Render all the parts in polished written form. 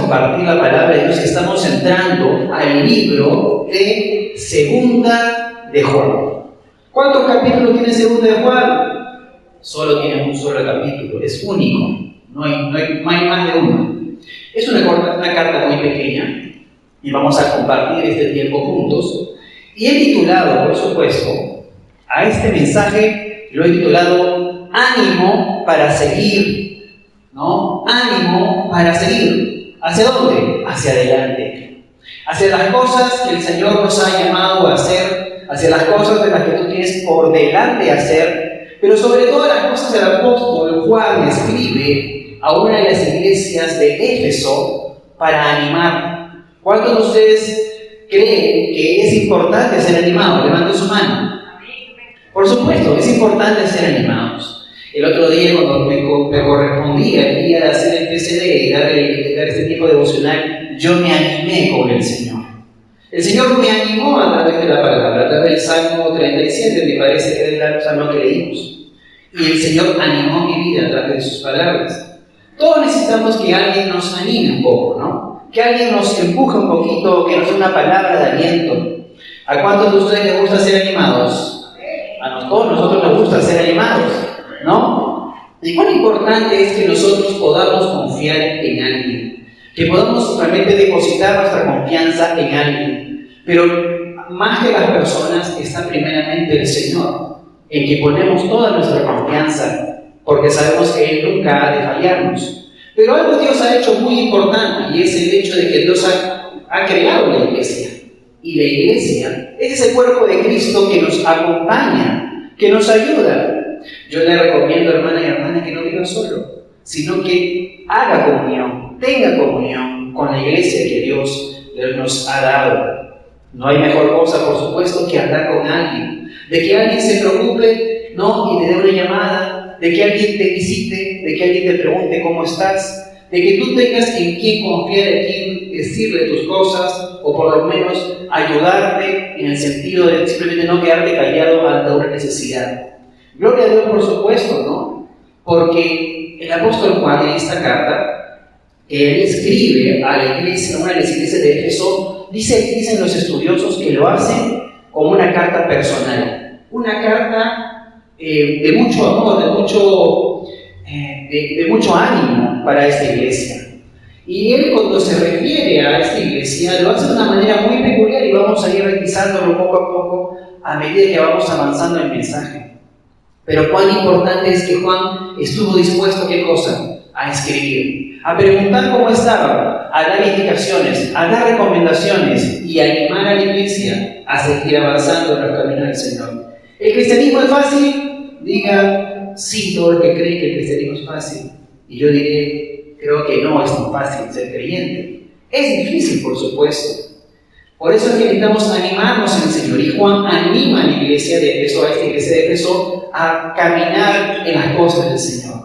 compartir la palabra de Dios, estamos entrando al libro de Segunda de Juan. ¿Cuántos capítulos tiene Segunda de Juan? Solo tiene un solo capítulo, es único, no hay más de uno. Es una carta muy pequeña y vamos a compartir este tiempo juntos. Y he titulado, por supuesto, a este mensaje, lo he titulado Ánimo para seguir, ¿no? Ánimo para seguir. ¿Hacia dónde? Hacia adelante. Hacia las cosas que el Señor nos ha llamado a hacer, hacia las cosas de las que tú tienes por delante hacer, pero sobre todas las cosas el apóstol Juan escribe a una de las iglesias de Éfeso para animar. ¿Cuántos de ustedes creen que es importante ser animados? Levanten su mano. Por supuesto, es importante ser animados. El otro día, cuando me correspondía el día de hacer el PCD y dar este tiempo devocional, yo me animé con el Señor. El Señor me animó a través de la palabra, a través del Salmo 37, me parece que es el Salmo que leímos. Y el Señor animó mi vida a través de sus palabras. Todos necesitamos que alguien nos anime un poco, ¿no? Que alguien nos empuje un poquito, que nos dé una palabra de aliento. ¿A cuántos de ustedes les gusta ser animados? A todos nosotros nos gusta ser animados, ¿no? Y cuán importante es que nosotros podamos confiar en alguien, que podamos realmente depositar nuestra confianza en alguien. Pero más que las personas está primeramente el Señor, en que ponemos toda nuestra confianza, porque sabemos que Él nunca ha de fallarnos. Pero algo Dios ha hecho muy importante, y es el hecho de que Dios ha creado la iglesia. Y la iglesia es ese cuerpo de Cristo que nos acompaña, que nos ayuda. Yo le recomiendo, hermana y hermana, que no viva solo, sino que haga comunión, tenga comunión con la iglesia que Dios nos ha dado. No hay mejor cosa, por supuesto, que hablar con alguien, de que alguien se preocupe, ¿no? Y te dé una llamada, de que alguien te visite, de que alguien te pregunte cómo estás, de que tú tengas en quién confiar, en quién decirle tus cosas, o por lo menos ayudarte en el sentido de simplemente no quedarte callado ante una necesidad. Gloria a Dios, por supuesto, ¿no? Porque el apóstol Juan, en esta carta, que él escribe a la iglesia, a una de las iglesias de Éfeso, dicen los estudiosos que lo hacen como una carta personal, una carta de mucho amor, de mucho ánimo para esta iglesia. Y él, cuando se refiere a esta iglesia, lo hace de una manera muy peculiar y vamos a ir revisándolo poco a poco a medida que vamos avanzando en el mensaje. Pero cuán importante es que Juan estuvo dispuesto, ¿qué cosa? A escribir, a preguntar cómo estaba, a dar indicaciones, a dar recomendaciones y a animar a la iglesia a seguir avanzando en el camino del Señor. ¿El cristianismo es fácil? Diga sí, todo el que cree que el cristianismo es fácil. Y yo diré, creo que no es tan fácil ser creyente. Es difícil, por supuesto. Por eso es que necesitamos animarnos en el Señor. Y Juan anima a la iglesia de Éfeso, a esta iglesia de Éfeso, a caminar en las cosas del Señor.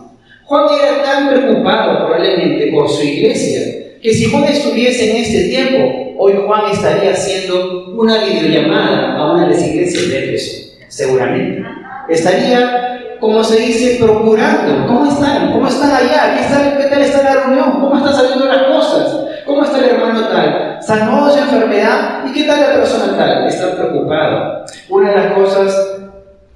Juan era tan preocupado probablemente por su iglesia, que si Juan estuviese en este tiempo, hoy Juan estaría haciendo una videollamada a una de las iglesias de Éfeso, seguramente. Estaría, como se dice, procurando. ¿Cómo están? ¿Cómo están allá? ¿Qué tal está la reunión? ¿Cómo están saliendo las cosas? ¿Cómo está el hermano tal? ¿Sanó de su enfermedad? ¿Y qué tal la persona tal? Está preocupado. Una de las cosas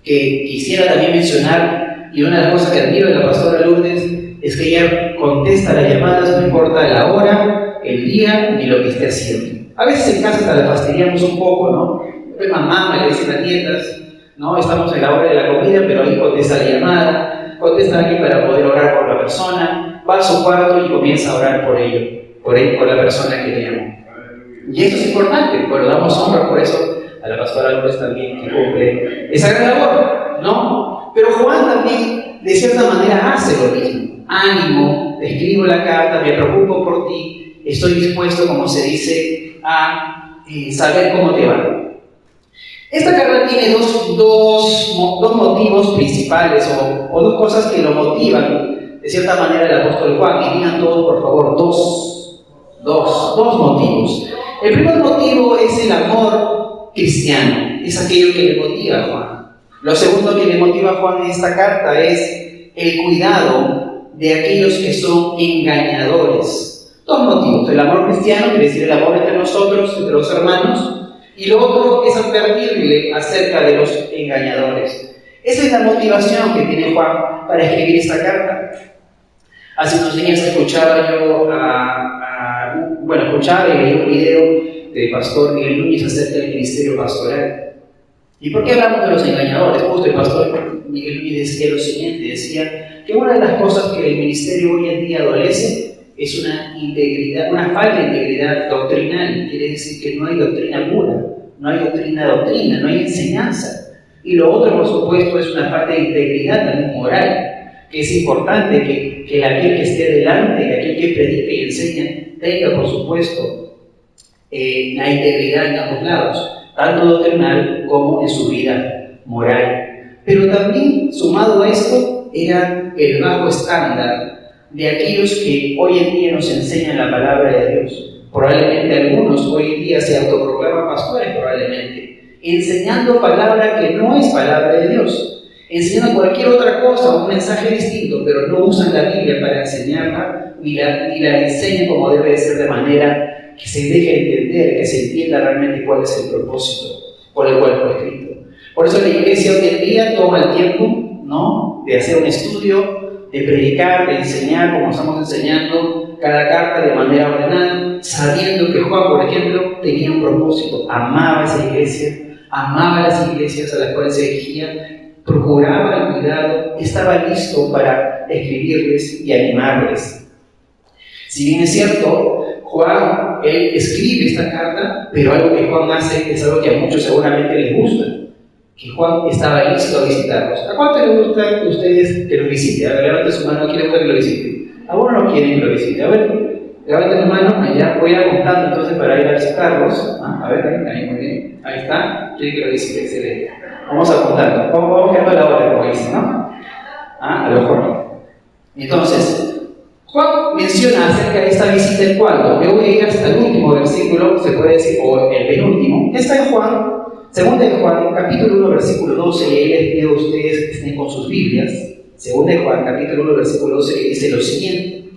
que quisiera también mencionar, y una de las cosas que admiro de la pastora Lourdes, es que ella contesta las llamadas, no importa la hora, el día, ni lo que esté haciendo. A veces en casa hasta la fastidiamos un poco, ¿no? Pues mamá, le dicen las nietas, ¿no? Estamos en la hora de la comida, pero ahí contesta la llamada, contesta alguien para poder orar por la persona, va a su cuarto y comienza a orar por ello, por la persona que le llamó. Y esto es importante, bueno, damos honra por eso a la pastora Lourdes también, que cumple esa gran labor, ¿no? Pero Juan también, de cierta manera, hace lo mismo. Ánimo, te escribo la carta, me preocupo por ti, estoy dispuesto, como se dice, a saber cómo te va. Esta carta tiene dos motivos principales, o dos cosas que lo motivan, de cierta manera, el apóstol Juan. Y digan todos, por favor, dos motivos. El primer motivo es el amor cristiano, es aquello que le motiva a Juan. Lo segundo que le motiva a Juan en esta carta es el cuidado de aquellos que son engañadores. Todos Dos motivos. El amor cristiano, quiere decir el amor entre nosotros, entre los hermanos, y lo otro es advertirle acerca de los engañadores. Esa es la motivación que tiene Juan para escribir esta carta. Hace unos días escuchaba yo escuchaba y leí un video del pastor Miguel Núñez acerca del ministerio pastoral. ¿Y por qué hablamos de los engañadores? Justo el pastor Miguel Núñez decía lo siguiente, decía que una de las cosas que el ministerio hoy en día adolece es una falta de integridad doctrinal. Quiere decir que no hay doctrina pura, no hay doctrina, no hay enseñanza. Y lo otro, por supuesto, es una falta de integridad también moral, que es importante que aquel que esté delante, que aquel que predique y enseña, tenga, por supuesto, la integridad en ambos lados, tanto doctrinal como en su vida moral. Pero también, sumado a esto, era el bajo estándar de aquellos que hoy en día nos enseñan la palabra de Dios. Probablemente algunos hoy en día se autoproclaman pastores, probablemente, enseñando palabra que no es palabra de Dios, enseñando cualquier otra cosa, un mensaje distinto, pero no usan la Biblia para enseñarla, ni la enseñan como debe de ser, de manera que se deje entender, que se entienda realmente cuál es el propósito por el cual fue escrito. Por eso la iglesia hoy en día toma el tiempo, ¿no?, de hacer un estudio, de predicar, de enseñar como estamos enseñando cada carta de manera ordenada, sabiendo que Juan, por ejemplo, tenía un propósito, amaba esa iglesia, amaba las iglesias a las cuales se dirigía, procuraba el cuidado, estaba listo para escribirles y animarles. Si bien es cierto, Juan, él escribe esta carta, pero algo que Juan hace es algo que a muchos seguramente les gusta, que Juan estaba listo a visitarlos. ¿A cuánto les gusta que ustedes que lo visiten? A ver, levanten su mano, ¿quién les gusta que lo visite? ¿A uno no quieren que lo visite? A ver, levanten la mano, allá voy a contando entonces para ir a visitarlos. A ver, ahí, muy bien, ahí está, quieren que lo visite, excelente. Vamos a contar, vamos quedando a la hora, como dicen, ¿no? A lo mejor. Entonces, Juan menciona acerca de esta visita el cuarto. Yo voy a ir hasta el último versículo, se puede decir, o el penúltimo. Está en Juan, segunda de Juan, capítulo 1, versículo 12, y ahí les pido a ustedes que estén con sus Biblias. Segunda de Juan, capítulo 1, versículo 12, que dice lo siguiente: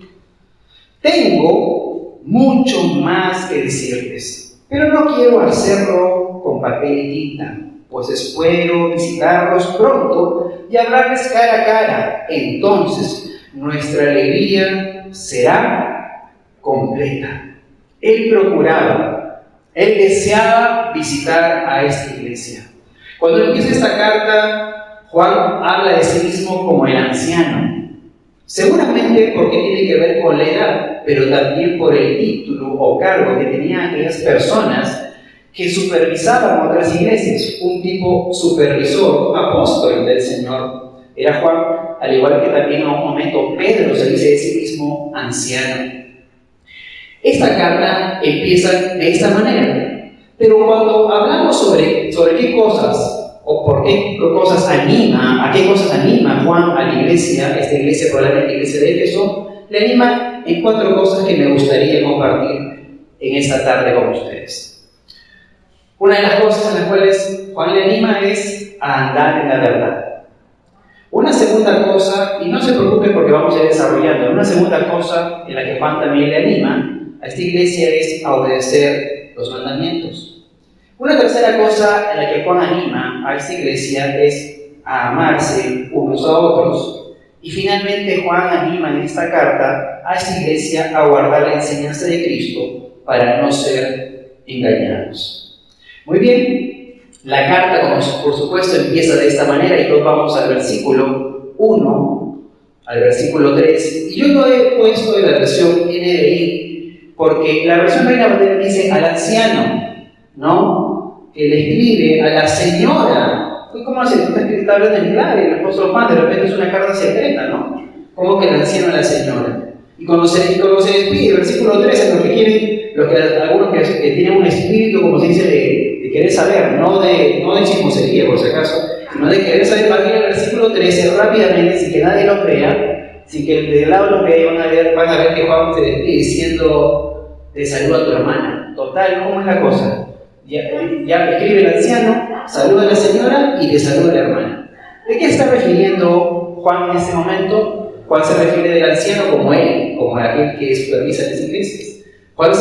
tengo mucho más que decirles, pero no quiero hacerlo con papel y tinta, pues espero visitarlos pronto y hablarles cara a cara. Entonces nuestra alegría será completa. Él procuraba, él deseaba visitar a esta iglesia. Cuando empieza esta carta, Juan habla de sí mismo como el anciano, seguramente porque tiene que ver con la edad, pero también por el título o cargo que tenían aquellas personas que supervisaban otras iglesias, un tipo supervisor, un apóstol del Señor. Era Juan, al igual que también a un momento Pedro se dice de sí mismo anciano. Esta carta empieza de esta manera, pero cuando hablamos sobre qué cosas o por qué cosas a qué cosas anima Juan a la iglesia, esta iglesia, probablemente la iglesia de Éfeso, le anima en 4 cosas que me gustaría compartir en esta tarde con ustedes. Una de las cosas en las cuales Juan le anima es a andar en la verdad. Una segunda cosa, y no se preocupen porque vamos a ir desarrollando, una segunda cosa en la que Juan también le anima a esta iglesia es a obedecer los mandamientos. Una tercera cosa en la que Juan anima a esta iglesia es a amarse unos a otros. Y finalmente Juan anima en esta carta a esta iglesia a guardar la enseñanza de Cristo para no ser engañados. Muy bien, la carta, como por supuesto, empieza de esta manera y todos vamos al versículo 1, al versículo 3. Y yo lo he puesto en la versión NBI porque la versión Reina Valera dice al anciano, ¿no?, que le escribe a la señora. ¿Y cómo hace? Tú estás hablando en clave, el apóstol Juan, de repente es una carta secreta, ¿no? ¿Cómo que el anciano a la señora? Y cuando se despide, versículo 13, algunos que tienen un espíritu, como se dice, de querer saber, no de chismosería, por si acaso, sino de querer saber, para que el versículo 13 rápidamente, sin que nadie lo vea, sin que el de lado lo vea, van a ver que Juan se despide diciendo: te saluda a tu hermana. Total, ¿cómo es la cosa? Ya escribe el anciano, saluda a la señora y te saluda a la hermana. ¿De qué está refiriendo Juan en este momento? Juan se refiere del anciano como él, como aquel que supervisa las iglesias. Juan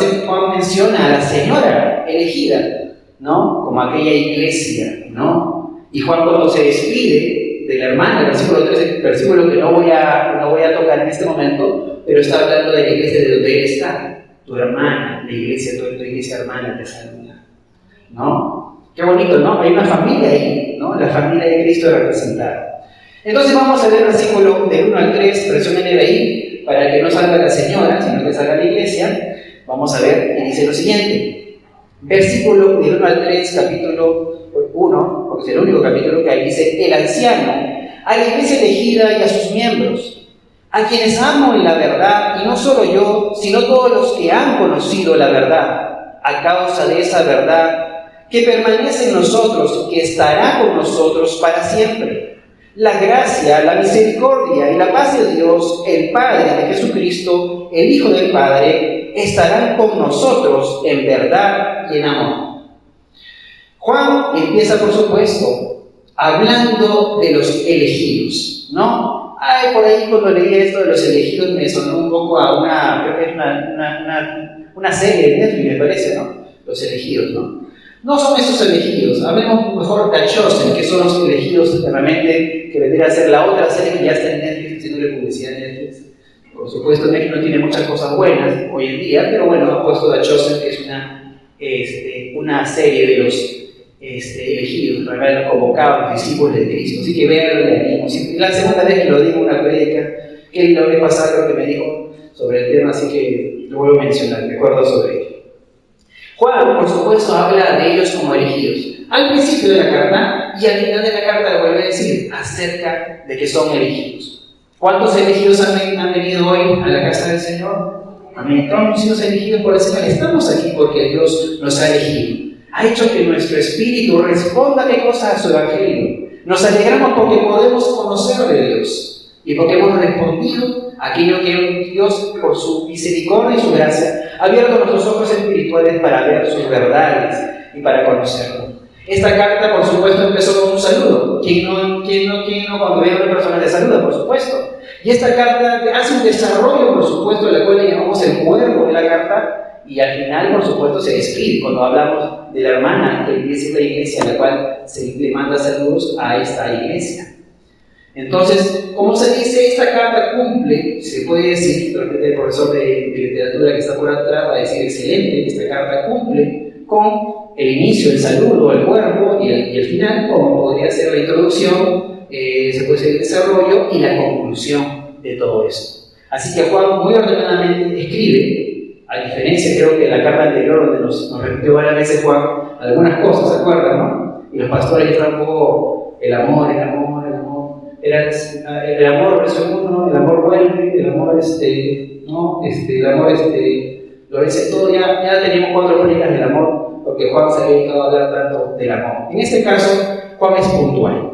menciona a la señora elegida, ¿no? Como aquella iglesia, ¿no? Y Juan, cuando se despide de la hermana, el versículo 13, versículo que no voy a tocar en este momento, pero está hablando de la iglesia de donde él está, tu hermana, la iglesia, tu iglesia hermana te saluda, ¿no? Qué bonito, ¿no? Hay una familia ahí, ¿no? La familia de Cristo representada. Entonces vamos a ver el versículo del 1 al 3, versión NBI, para que no salga la señora, sino que salga la iglesia. Vamos a ver, y dice lo siguiente, versículo del 1 al 3, capítulo 1, porque es el único capítulo que ahí dice, el anciano, a la iglesia elegida y a sus miembros, a quienes amo en la verdad, y no solo yo, sino todos los que han conocido la verdad, a causa de esa verdad que permanece en nosotros y que estará con nosotros para siempre. La gracia, la misericordia y la paz de Dios, el Padre de Jesucristo, el Hijo del Padre, estarán con nosotros en verdad y en amor. Juan empieza, por supuesto, hablando de los elegidos, ¿no? Ay, por ahí cuando leía esto de los elegidos me sonó un poco a creo que es una serie de Netflix, me parece, ¿no? Los elegidos, ¿no? No son esos elegidos, hablemos mejor de Chosen, que son los elegidos realmente, que vendría a ser la otra serie que ya está en Netflix, haciéndole publicidad en Netflix. Por supuesto, Netflix no tiene muchas cosas buenas hoy en día, pero bueno, ha puesto The Chosen, que es una serie de los elegidos, realmente los convocados, los discípulos de Cristo. Así que véanlo, le animo. La segunda vez que lo digo en una prédica, que la vez pasada creo que me dijo sobre el tema, así que lo vuelvo a mencionar, recuerdo sobre ello. Juan, por supuesto, habla de ellos como elegidos. Al principio de la carta y al final de la carta le vuelve a decir acerca de que son elegidos. ¿Cuántos elegidos han venido hoy a la casa del Señor? Amén. Todos hemos sido elegidos por el Señor. Estamos aquí porque Dios nos ha elegido. Ha hecho que nuestro espíritu responda a qué cosa, a su evangelio. Nos alegramos porque podemos conocer de Dios y porque hemos respondido a aquello que Dios, por su misericordia y su gracia, ha abierto nuestros ojos espirituales para ver sus verdades y para conocerlo. Esta carta, por supuesto, empezó con un saludo. ¿Quién no cuando ve a una persona le saluda? Por supuesto. Y esta carta hace un desarrollo, por supuesto, de la cual le llamamos el cuerpo de la carta, y al final, por supuesto, se despide cuando hablamos de la hermana, que es la iglesia a la cual se le manda saludos a esta iglesia. Entonces, como se dice, esta carta cumple, se puede decir, el profesor de literatura que está por atrás va a decir excelente, esta carta cumple con el inicio, el saludo, el cuerpo y el final, como podría ser la introducción, se puede decir el desarrollo y la conclusión de todo esto. Así que Juan muy ordenadamente escribe, a diferencia creo que en la carta anterior donde nos repitió varias veces Juan algunas cosas, ¿se acuerdan, no? Y los pastores estaban un poco el amor, era el amor versión 1, el amor vuelve, el amor el amor lo dice todo, ya teníamos 4 prédicas del amor, porque Juan se había dedicado a hablar tanto del amor. En este caso, Juan es puntual.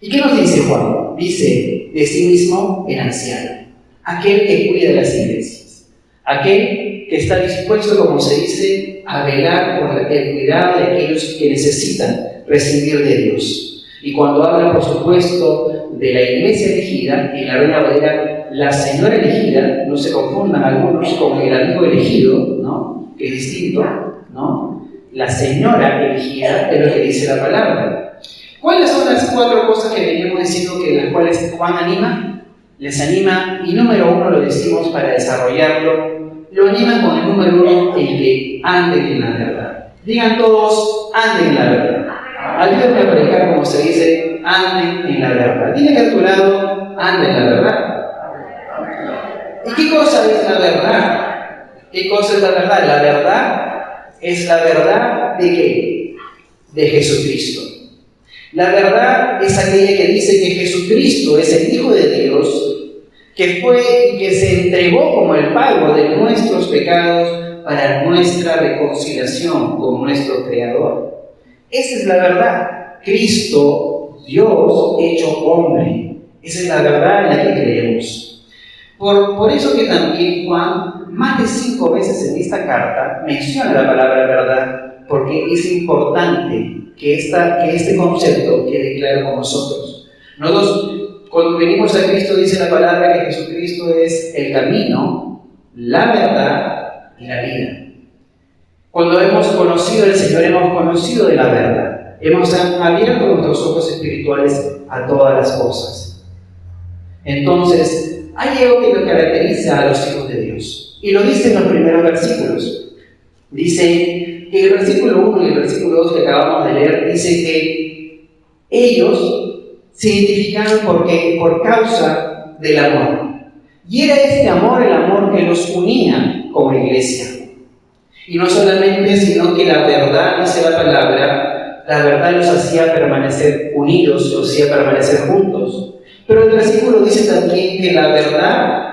¿Y qué nos dice Juan? Dice de sí mismo el anciano, aquel que cuida las iglesias, aquel que está dispuesto, como se dice, a velar por el cuidado de aquellos que necesitan recibir de Dios. Y cuando habla, por supuesto, de la iglesia elegida, en la Reina Valera, la señora elegida, no se confundan algunos con el amigo elegido, ¿no? Que es distinto, ¿no? La señora elegida es lo que dice la palabra. ¿Cuáles son las 4 cosas que veníamos diciendo que las cuales Juan anima? Les anima, y número 1 lo decimos para desarrollarlo, lo anima con el número 1, el que anden en la verdad. Digan todos, anden en la verdad. Ayúdenme a predicar, como se dice, anden en la verdad. Dile que a tu lado, anda en la verdad. ¿Y qué cosa es la verdad? ¿Qué cosa es la verdad? La verdad es la verdad de ¿qué? De Jesucristo. La verdad es aquella que dice que Jesucristo es el Hijo de Dios, que fue y que se entregó como el pago de nuestros pecados para nuestra reconciliación con nuestro Creador. Esa es la verdad. Cristo, Dios hecho hombre. Esa es la verdad en la que creemos. Por eso que también Juan, más de 5 veces en esta carta, menciona la palabra verdad, porque es importante que este concepto quede claro con nosotros. Nosotros, Cuando venimos a Cristo dice la palabra que Jesucristo es el camino, la verdad y la vida. Cuando hemos conocido al Señor, hemos conocido de la verdad. Hemos abierto nuestros ojos espirituales a todas las cosas. Entonces, hay algo que nos caracteriza a los hijos de Dios. Y lo dice en los primeros versículos. Dice que el versículo 1 y el versículo 2 que acabamos de leer, dice que ellos se identificaron por causa del amor. Y era este amor el amor que los unía como iglesia. Y no solamente, sino que la verdad, dice la palabra, la verdad los hacía permanecer unidos, los hacía permanecer juntos. Pero el versículo dice también que la verdad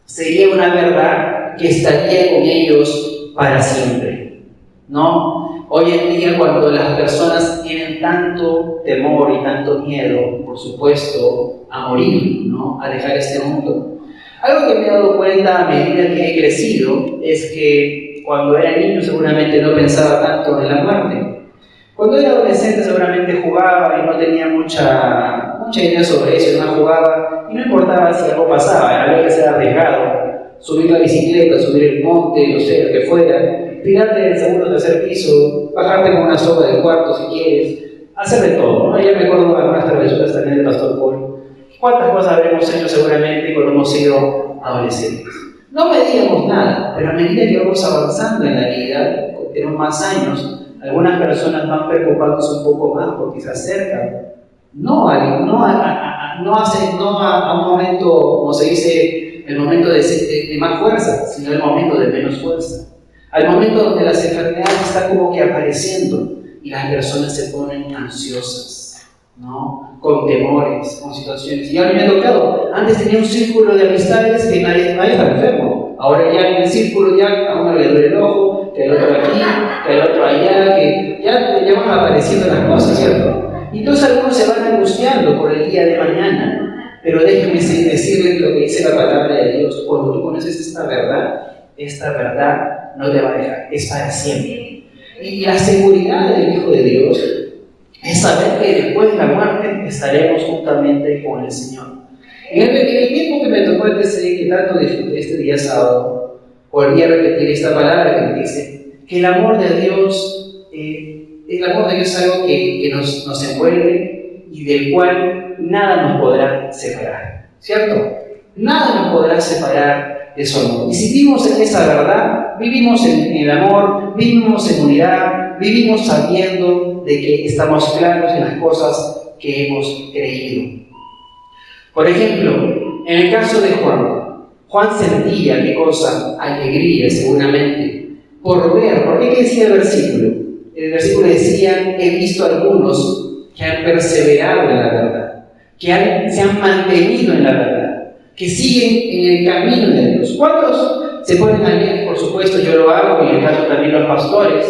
sería una verdad que estaría con ellos para siempre, ¿no? Hoy en día, cuando las personas tienen tanto temor y tanto miedo, por supuesto, a morir, ¿no? A dejar este mundo. Algo que me he dado cuenta a medida que he crecido es que cuando era niño seguramente no pensaba tanto en la muerte. Cuando era adolescente seguramente jugaba y no tenía mucha idea sobre eso, no jugaba y no importaba si algo pasaba, había que ser arriesgado, subir la bicicleta, subir el monte, no sé, lo que fuera, tirarte del segundo o tercer piso, bajarte con una soga del cuarto si quieres, hacer de todo, ¿no? Ya me acuerdo de algunas travesuras también del Pastor Paul. ¿Cuántas cosas habremos hecho seguramente cuando hemos sido adolescentes? No medíamos nada, pero a medida que vamos avanzando en la vida, tenemos más años, algunas personas van preocupándose un poco más porque se acercan, no a un momento, como se dice, el momento de más fuerza, sino el momento de menos fuerza. Al momento donde las enfermedades están como que apareciendo y las personas se ponen ansiosas, ¿no? Con temores, con situaciones. Y a mí me ha tocado, antes tenía un círculo de amistades que nadie estaba enfermo. Ahora ya en el círculo ya a uno le duele el ojo, que el otro aquí, que el otro allá, que ya van apareciendo las cosas, ¿cierto? Y entonces algunos se van angustiando por el día de mañana. Pero déjenme decirles lo que dice la palabra de Dios. Cuando tú conoces esta verdad no te va a dejar, es para siempre. Y la seguridad del Hijo de Dios es saber que después de la muerte estaremos juntamente con el Señor. En el tiempo que me tocó que tanto disfruté este día sábado, volví a repetir esta palabra que me dice que el amor de Dios es algo que nos envuelve y del cual nada nos podrá separar, ¿cierto? Nada nos podrá separar de su amor. Y si vivimos en esa verdad, vivimos en el amor, vivimos en unidad, vivimos sabiendo de que estamos claros en las cosas que hemos creído. Por ejemplo, en el caso de Juan sentía, ¿qué cosa? Alegría, seguramente, por ver. ¿Por qué decía el versículo? El versículo decía, he visto a algunos que han perseverado en la verdad, que se han mantenido en la verdad, que siguen en el camino de Dios. ¿Cuántos se ponen a leer? Por supuesto, yo lo hago, y en el caso también los pastores,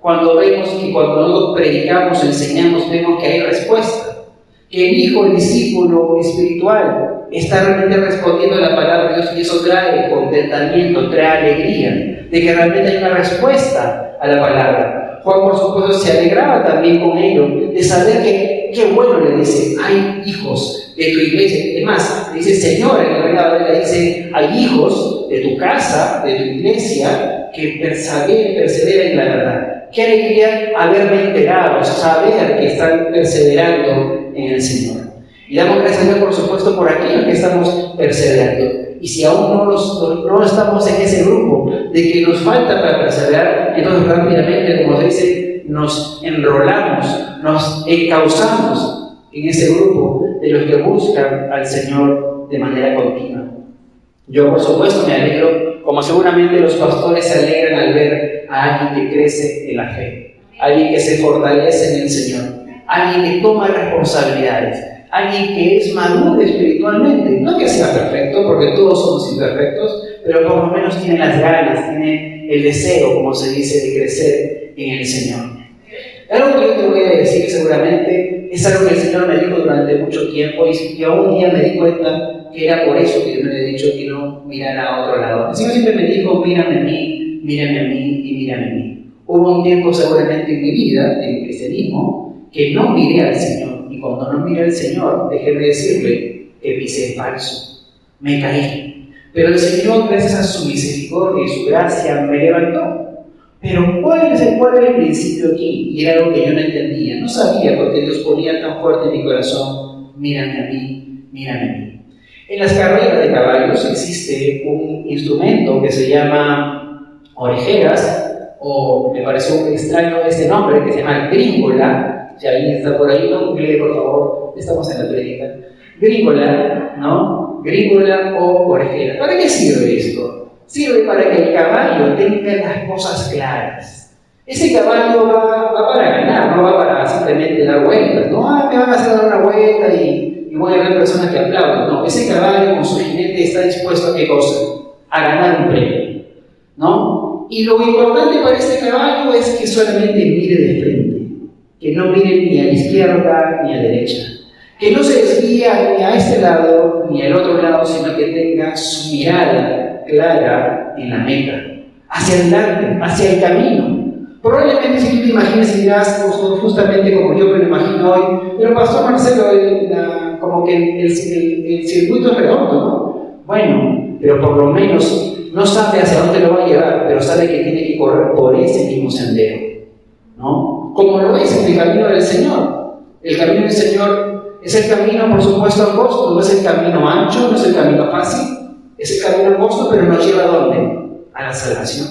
cuando vemos que cuando nosotros predicamos, enseñamos, vemos que hay respuesta. Que el hijo, el discípulo espiritual, está realmente respondiendo a la palabra de Dios y eso trae contentamiento, trae alegría, de que realmente hay una respuesta a la palabra. Juan, por supuesto, se alegraba también con ello, de saber que, qué bueno, le dice, hay hijos de tu iglesia. Es más, le dice, Señor, en la Reina Valera dice, hay hijos de tu casa, de tu iglesia, que perseveran en la verdad. Qué alegría haberme enterado, saber que están perseverando en el Señor. Y damos gracias a Dios, por supuesto, por aquellos que estamos perseverando. Y si aún no estamos en ese grupo de que nos falta para perseverar, entonces rápidamente, como se dice, nos enrolamos, nos encauzamos en ese grupo de los que buscan al Señor de manera continua. Yo, por supuesto, me alegro, como seguramente los pastores se alegran al ver a alguien que crece en la fe, alguien que se fortalece en el Señor, alguien que toma responsabilidades, alguien que es maduro espiritualmente, no que sea perfecto, porque todos somos imperfectos, pero por lo menos tiene las ganas, tiene el deseo, como se dice, de crecer en el Señor. Algo que yo te voy a decir seguramente es algo que el Señor me dijo durante mucho tiempo y aún un día me di cuenta que era por eso que yo me he dicho que no mirara a otro lado. El Señor siempre me dijo, mírame a mí y mírame a mí. Hubo un tiempo seguramente en mi vida, en el cristianismo, que no miré al Señor. Y cuando no miré al Señor, déjeme decirle que pisé en falso, me caí. Pero el Señor, gracias a su misericordia y su gracia, me levantó. Pero ¿cuál era el principio aquí? Y era algo que yo no entendía, no sabía por qué Dios ponía tan fuerte en mi corazón: mírame a mí, mírame a mí. En las carreras de caballos existe un instrumento que se llama orejeras, o me pareció extraño este nombre, que se llama gringola. Si alguien está por ahí, no google, por favor, estamos en la prédica. Gringola, ¿no? Gringola o orejera. ¿Para qué sirve esto? Sirve para que el caballo tenga las cosas claras. Ese caballo va para ganar, no va para simplemente dar vueltas. No, me van a hacer dar una vuelta y voy a ver personas que aplauden. No, ese caballo con su jinete está dispuesto a ¿qué cosa? A ganar un premio, ¿no? Y lo importante para este caballo es que solamente mire de frente, que no mire ni a la izquierda ni a la derecha, que no se desvíe ni a este lado ni al otro lado, sino que tenga su mirada clara en la meta, hacia adelante, hacia el camino. Probablemente si tú te imaginas y dirás, justamente como yo me lo imagino hoy, pero Pastor Marcelo, como que el circuito es redondo, ¿no? Bueno, pero por lo menos no sabe hacia dónde lo va a llevar, pero sabe que tiene que correr por ese mismo sendero, ¿no? Como lo es el camino del Señor. El camino del Señor es el camino, por supuesto, angosto, no es el camino ancho, no es el camino fácil. Es el camino angosto, pero nos lleva ¿a dónde? A la salvación.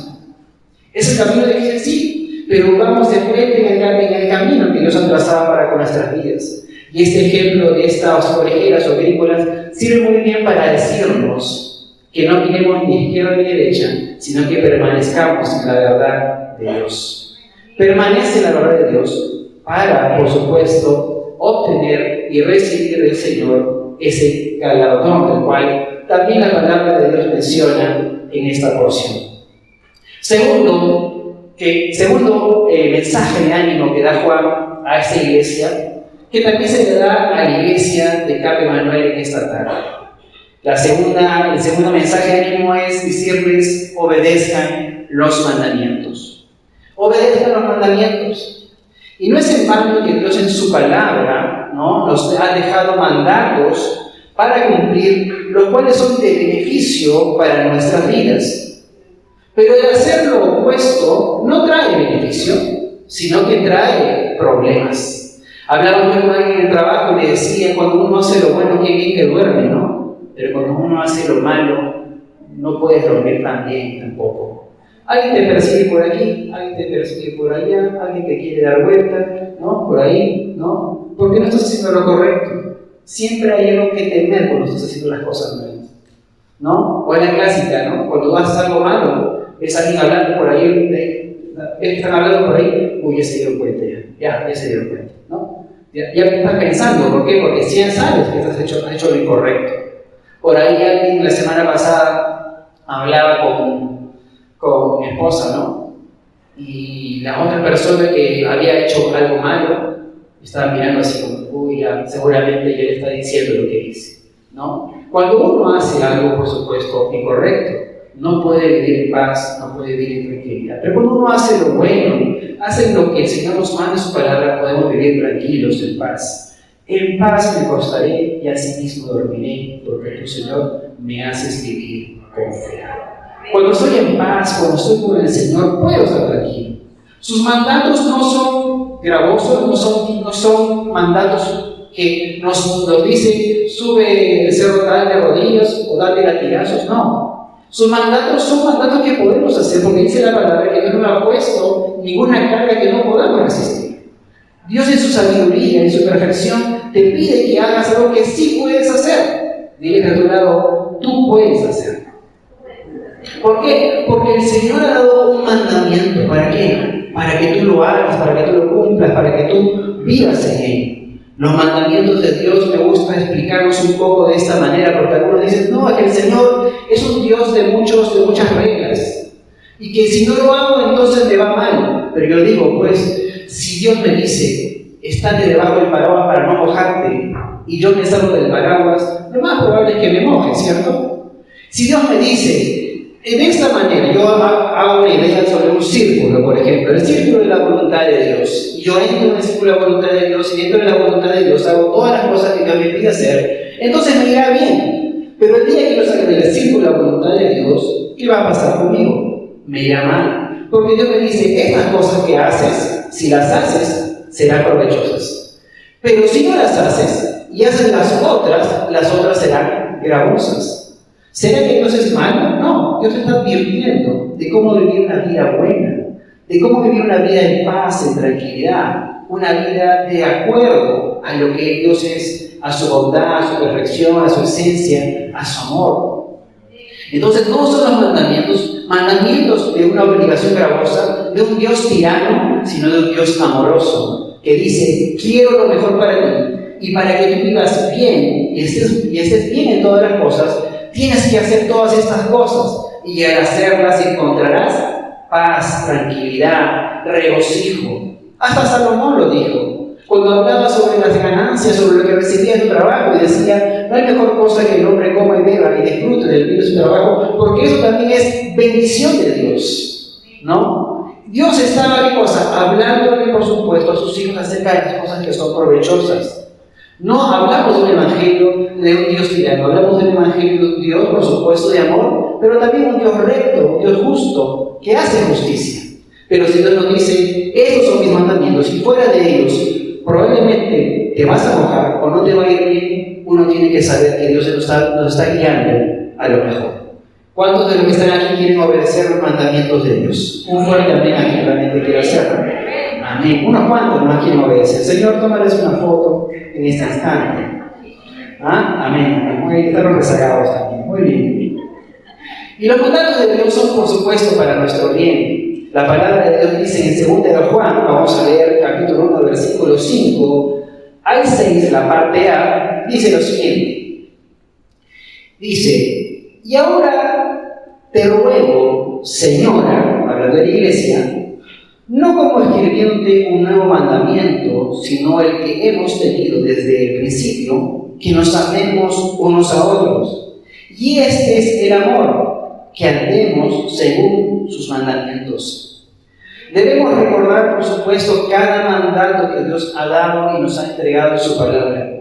Es el camino difícil, sí, pero vamos de frente en el camino que Dios ha trazado para con nuestras vidas. Y este ejemplo de estas orejeras o gringolas sirve muy bien para decirnos que no miremos ni izquierda ni derecha, sino que permanezcamos en la verdad de Dios. Permanece en la verdad de Dios para, por supuesto, obtener y recibir del Señor ese galardón del cual también la palabra de Dios menciona en esta porción. Segundo mensaje de ánimo que da Juan a esta iglesia, que también se le da a la iglesia de Cap Emanuel en esta tarde. El segundo mensaje de ánimo es decirles: obedezcan los mandamientos. Obedezcan los mandamientos. Y no es en vano que Dios en su palabra, ¿no?, nos ha dejado mandatos para cumplir, los cuales son de beneficio para nuestras vidas. Pero el hacer lo opuesto no trae beneficio, sino que trae problemas. Hablaba con alguien en el trabajo y le decía: cuando uno hace lo bueno, qué bien que duerme, ¿no? Pero cuando uno hace lo malo, no puedes dormir tan bien tampoco. Alguien te persigue por aquí, alguien te persigue por allá, alguien te quiere dar vuelta, ¿no? Por ahí, ¿no? Porque no estás haciendo lo correcto. Siempre hay algo que temer cuando estás haciendo las cosas malas, ¿no? O en la clásica, ¿no? Cuando haces algo malo, ves a alguien hablando por ahí, están hablando por ahí, uy, ya se dieron cuenta, ya se dieron cuenta, ¿no? Ya estás pensando, ¿por qué? Porque si ya sabes que has hecho lo incorrecto. Por ahí alguien la semana pasada hablaba con mi esposa, ¿no? Y la otra persona que había hecho algo malo estaba mirando así como: uy, ya, seguramente ya le está diciendo lo que dice, ¿no? Cuando uno hace algo, por supuesto, incorrecto, no puede vivir en paz, no puede vivir en tranquilidad. Pero cuando uno hace lo bueno, hace lo que el Señor nos manda en su palabra, podemos vivir tranquilos, en paz. En paz me acostaré y asimismo dormiré, porque tu Señor me haces vivir confiado. Cuando estoy en paz, cuando estoy con el Señor, puedo estar tranquilo. Sus mandatos no son gravosos, no son mandatos que nos dicen: sube el cerro tal de rodillas o date latigazos. No. Sus mandatos son mandatos que podemos hacer, porque dice la palabra que Dios no ha puesto ninguna carga que no podamos resistir. Dios en su sabiduría, en su perfección, te pide que hagas algo que sí puedes hacer. Dile a tu lado: tú puedes hacerlo. ¿Por qué? Porque el Señor ha dado un mandamiento. ¿Para qué? Para que tú lo hagas, para que tú lo cumplas, para que tú vivas en él. Los mandamientos de Dios me gusta explicarlos un poco de esta manera, porque algunos dicen: no, que el Señor es un Dios de muchas reglas, y que si no lo hago entonces me va mal. Pero yo digo, pues, si Dios me dice: estate debajo del paraguas para no mojarte, y yo me salgo del paraguas, lo más probable es que me moje, ¿cierto? Si Dios me dice: en esta manera, yo hago una idea sobre un círculo, por ejemplo, el círculo de la voluntad de Dios, y yo entro en el círculo de la voluntad de Dios, y dentro de la voluntad de Dios hago todas las cosas que Dios me pide hacer, entonces me irá bien. Pero el día que yo salga del círculo de la voluntad de Dios, ¿qué va a pasar conmigo? Me irá mal. Porque Dios me dice, estas cosas que haces, si las haces, serán provechosas. Pero si no las haces y haces las otras serán gravosas. ¿Será que Dios es malo? No, Dios está advirtiendo de cómo vivir una vida buena, de cómo vivir una vida en paz, en tranquilidad, una vida de acuerdo a lo que Dios es, a su bondad, a su perfección, a su esencia, a su amor. Entonces no son los mandamientos de una obligación gravosa, de un Dios tirano, sino de un Dios amoroso, que dice, quiero lo mejor para ti, y para que tú vivas bien y estés bien en todas las cosas, tienes que hacer todas estas cosas, y al hacerlas encontrarás paz, tranquilidad, regocijo. Hasta Salomón lo dijo, cuando hablaba sobre las ganancias, sobre lo que recibía en su trabajo, y decía, no hay mejor cosa que el hombre coma y beba y disfrute del bien de su trabajo, porque eso también es bendición de Dios, ¿no? Dios estaba, ¿qué cosa? Hablándole, por supuesto, a sus hijos acerca de las cosas que son provechosas. No hablamos de un evangelio de un Dios tirano, hablamos de un evangelio de un Dios, por supuesto, de amor, pero también un Dios recto, un Dios justo, que hace justicia. Pero si Dios nos dice, estos son mis mandamientos, y fuera de ellos, probablemente te vas a enojar o no te va a ir bien, uno tiene que saber que Dios nos está guiando a lo mejor. ¿Cuántos de los que están aquí quieren obedecer los mandamientos de Dios? Un fuerte amén a quien realmente quiere hacerlo. Amén. Unos cuantos no quieren obedecer. Señor, tómales una foto en este instante. ¿Ah? Amén. Están rezagados también. Muy bien. Y los mandatos de Dios son, por supuesto, para nuestro bien. La palabra de Dios dice en 2 de Juan, vamos a leer capítulo 1, versículo 5 al 6, la parte A, dice lo siguiente. Dice, y ahora te ruego, Señora, hablando de la iglesia, no como escribiéndote un nuevo mandamiento, sino el que hemos tenido desde el principio, que nos amemos unos a otros. Y este es el amor, que andemos según sus mandamientos. Debemos recordar, por supuesto, cada mandato que Dios ha dado y nos ha entregado en su palabra.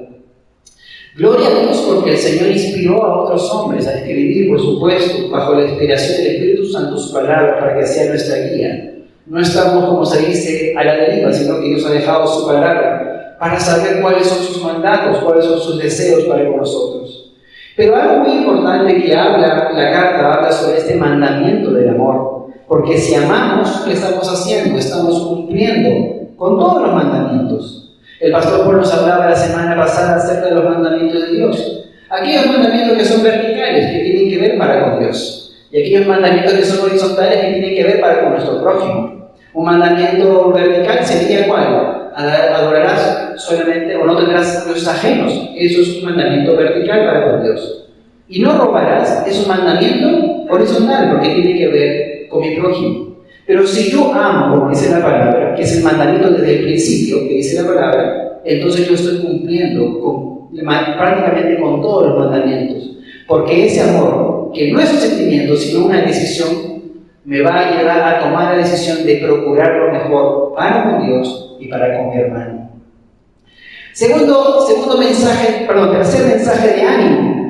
Gloria a Dios porque el Señor inspiró a otros hombres a escribir, por supuesto, bajo la inspiración del Espíritu Santo, su palabra para que sea nuestra guía. No estamos, como se dice, a la deriva, sino que Dios ha dejado su palabra para saber cuáles son sus mandatos, cuáles son sus deseos para con nosotros. Pero algo muy importante que habla la carta, habla sobre este mandamiento del amor. Porque si amamos, ¿qué estamos haciendo? Estamos cumpliendo con todos los mandamientos. El pastor Paul nos hablaba la semana pasada acerca de los mandamientos de Dios. Aquellos mandamientos que son verticales, que tienen que ver para con Dios. Y aquellos mandamientos que son horizontales, que tienen que ver para con nuestro prójimo. Un mandamiento vertical sería ¿cuál? Adorarás solamente o no tendrás dioses ajenos. Eso es un mandamiento vertical para con Dios. Y no robarás es un mandamiento horizontal, porque tiene que ver con mi prójimo. Pero si yo amo, como dice la palabra, que es el mandamiento desde el principio, que dice la palabra, entonces yo estoy cumpliendo prácticamente con todos los mandamientos. Porque ese amor, que no es un sentimiento, sino una decisión, me va a llevar a tomar la decisión de procurar lo mejor para con Dios y para con mi hermano. Tercer mensaje de ánimo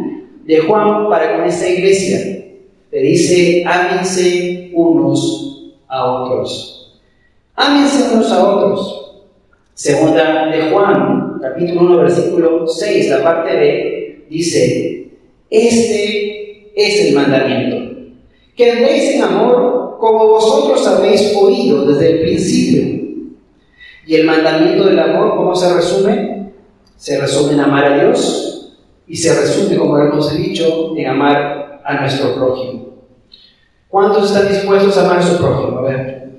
de Juan para con esa iglesia. Le dice, ámense unos a otros. Ámense unos a otros. Segunda de Juan, capítulo 1, versículo 6, la parte B, dice, este es el mandamiento, que andéis en amor como vosotros habéis oído desde el principio. Y el mandamiento del amor, ¿cómo se resume? Se resume en amar a Dios y se resume, como hemos dicho, en amar a nuestro prójimo. ¿Cuántos están dispuestos a amar a su prójimo? A ver.